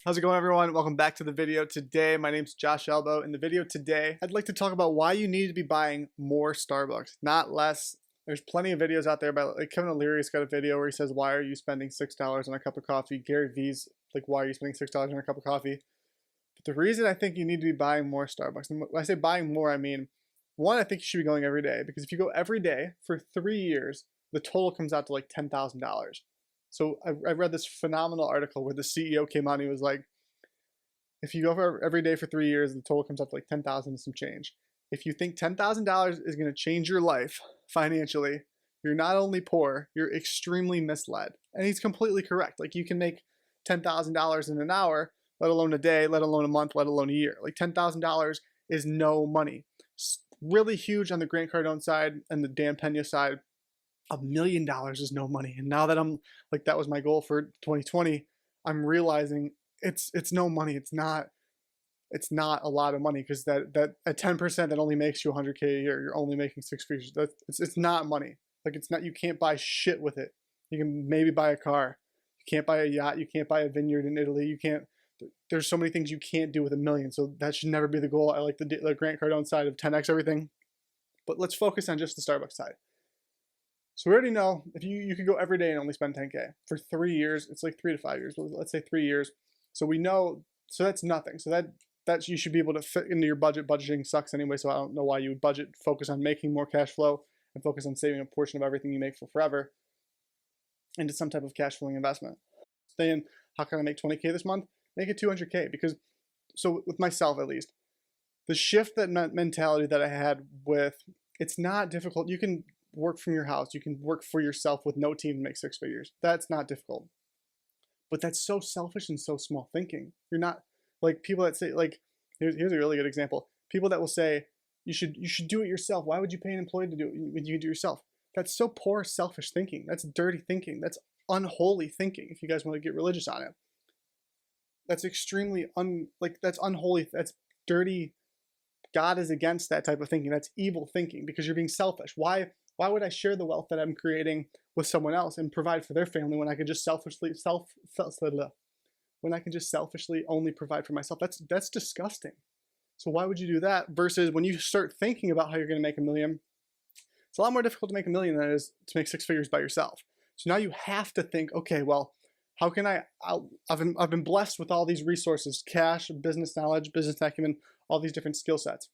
How's it going, everyone? Welcome back to the video. Today, my name's Josh Elbow. In the video today, I'd like to talk about why you need to be buying more Starbucks, not less. There's plenty of videos out there about, like, Kevin O'Leary's got a video where he says, why are you spending $6 on a cup of coffee? Gary Vee's like, why are you spending $6 on a cup of coffee? But the reason I think you need to be buying more Starbucks, and when I say buying more, I mean, one, I think you should be going every day, because if you go every day for 3 years, the total comes out to like $10,000. So I read this phenomenal article where the CEO came on and he was like, if you go for every day for 3 years, the total comes up to like 10,000 and some change. If you think $10,000 is going to change your life financially, you're not only poor, you're extremely misled. And he's completely correct. Like, you can make $10,000 in an hour, let alone a day, let alone a month, let alone a year. Like, $10,000 is no money. It's really huge on the Grant Cardone side and the Dan Pena side. $1 million is no money. And now that I'm like, that was my goal for 2020, I'm realizing it's no money. It's not a lot of money, because that at 10% that only makes you 100K a year. You're only making six figures. It's not money. Like, it's not, you can't buy shit with it. You can maybe buy a car. You can't buy a yacht. You can't buy a vineyard in Italy. You can't. There's so many things you can't do with $1 million. So that should never be the goal. I like the Grant Cardone side of 10x everything, but let's focus on just the Starbucks side. So we already know if you could go every day and only spend 10K for 3 years. It's like 3 to 5 years. Let's say 3 years. So we know. So that's nothing. So that you should be able to fit into your budget. Budgeting sucks anyway, so I don't know why you would budget. Focus on making more cash flow and focus on saving a portion of everything you make for forever into some type of cash flowing investment. Saying, how can I make 20K this month? Make it 200K, because, so with myself at least, the shift, that mentality that I had with, it's not difficult. You can work from your house. You can work for yourself with no team and make six figures. That's not difficult. But that's so selfish and so small thinking. You're not, like, people that say, like, here's a really good example. People that will say, you should do it yourself. Why would you pay an employee to do it when you can do it yourself? That's so poor, selfish thinking. That's dirty thinking. That's unholy thinking, if you guys want to get religious on it. That's extremely that's unholy. That's dirty. God is against that type of thinking. That's evil thinking, because you're being selfish. Why would I share the wealth that I'm creating with someone else and provide for their family when I could just selfishly only provide for myself? That's disgusting. So why would you do that? Versus when you start thinking about how you're going to make $1 million, it's a lot more difficult to make $1 million than it is to make six figures by yourself. So now you have to think, okay, well, how can I've been blessed with all these resources, cash, business knowledge, business acumen, all these different skill sets.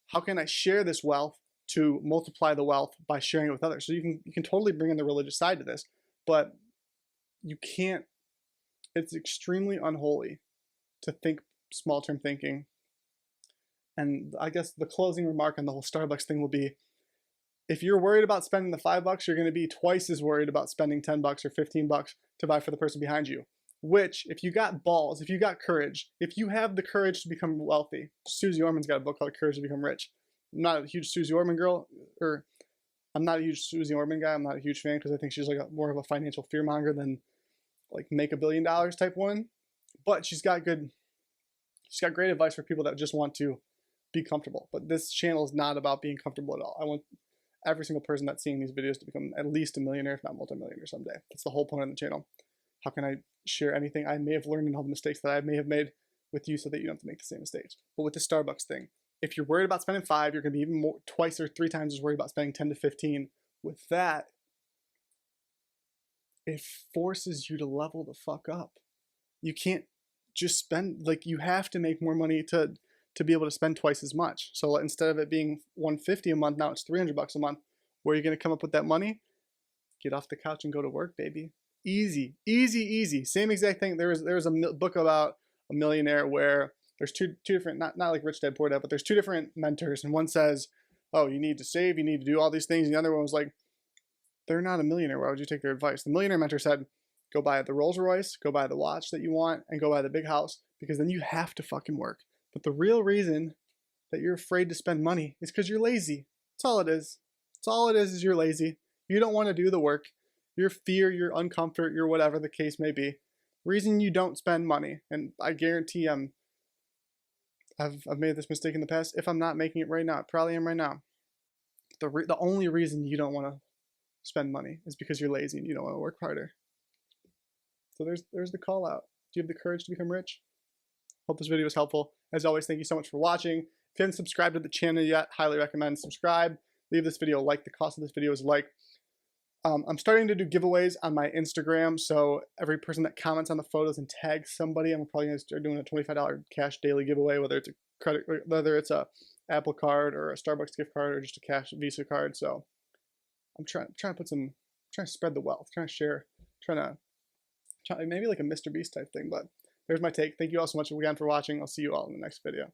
How can I share this wealth to multiply the wealth by sharing it with others? So you can totally bring in the religious side to this, but you can't. It's extremely unholy to think small-term thinking. And I guess the closing remark on the whole Starbucks thing will be, if you're worried about spending the $5, you're going to be twice as worried about spending $10 or $15 to buy for the person behind you. Which, if you got balls, if you got courage, if you have the courage to become wealthy, Susie Orman's got a book called Courage to Become Rich. I'm not a huge Susie Orman girl, or I'm not a huge Susie Orman guy. I'm not a huge fan, because I think she's like more of a financial fearmonger than like make $1 billion type one. But she's got great advice for people that just want to be comfortable. But this channel is not about being comfortable at all. I want every single person that's seeing these videos to become at least a millionaire, if not multimillionaire someday. That's the whole point of the channel. How can I share anything I may have learned and all the mistakes that I may have made with you, so that you don't have to make the same mistakes? But with the Starbucks thing, if you're worried about spending 5, you're going to be even more, twice or 3 times as worried about spending 10 to 15. With that, it forces you to level the fuck up. You can't just spend, like, you have to make more money to be able to spend twice as much. So instead of it being $150 a month, now it's $300 a month. Where are you going to come up with that money? Get off the couch and go to work, baby. Easy, easy, easy. Same exact thing. There was a book about a millionaire where there's two different, not like Rich Dad Poor Dad, but there's 2 different mentors, and one says, oh, you need to save, you need to do all these things, and the other one was like, they're not a millionaire, why would you take their advice? The millionaire mentor said, go buy the Rolls Royce, go buy the watch that you want, and go buy the big house, because then you have to fucking work. But the real reason that you're afraid to spend money is because you're lazy. That's all it is. That's all it is you're lazy. You don't want to do the work. Your fear, your uncomfort, your whatever the case may be. Reason you don't spend money, and I guarantee I've made this mistake in the past. If I'm not making it right now, I probably am right now. The only reason you don't want to spend money is because you're lazy and you don't want to work harder. So there's the call out. Do you have the courage to become rich? Hope this video was helpful. As always, thank you so much for watching. If you haven't subscribed to the channel yet, highly recommend subscribe. Leave this video a like. The cost of this video is a like. I'm starting to do giveaways on my Instagram, so every person that comments on the photos and tags somebody, I'm probably going to start doing a $25 cash daily giveaway, whether it's a Apple card or a Starbucks gift card or just a cash Visa card. So I'm trying to spread the wealth, trying to share, maybe like a Mr. Beast type thing. But there's my take. Thank you all so much again for watching. I'll see you all in the next video.